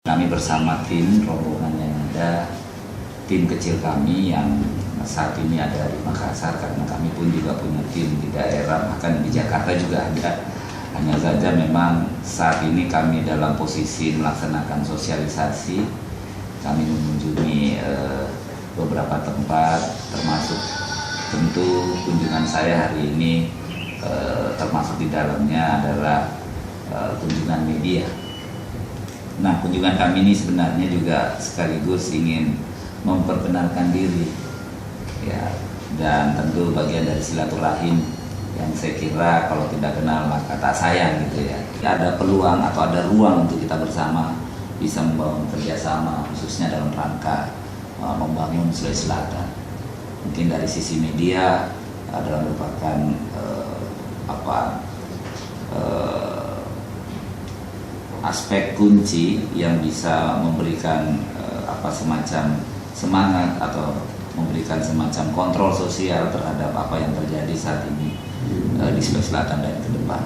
Kami bersama tim rombongan yang ada, tim kecil kami yang saat ini ada di Makassar, karena kami pun juga punya tim di daerah, bahkan di Jakarta juga ada. Hanya saja memang saat ini kami dalam posisi melaksanakan sosialisasi. Kami mengunjungi beberapa tempat, termasuk tentu kunjungan saya hari ini termasuk di dalamnya adalah kunjungan media. Nah, kunjungan kami ini sebenarnya juga sekaligus ingin memperkenalkan diri, ya, dan tentu bagian dari silaturahim yang saya kira kalau tidak kenal maka tak sayang gitu ya. Ada peluang atau ada ruang untuk kita bersama bisa membangun kerjasama, khususnya dalam rangka membangun Sulawesi Selatan. Mungkin dari sisi media adalah merupakan aspek kunci yang bisa memberikan semacam semangat atau memberikan semacam kontrol sosial terhadap apa yang terjadi saat ini di Sulawesi Selatan dan ke depan.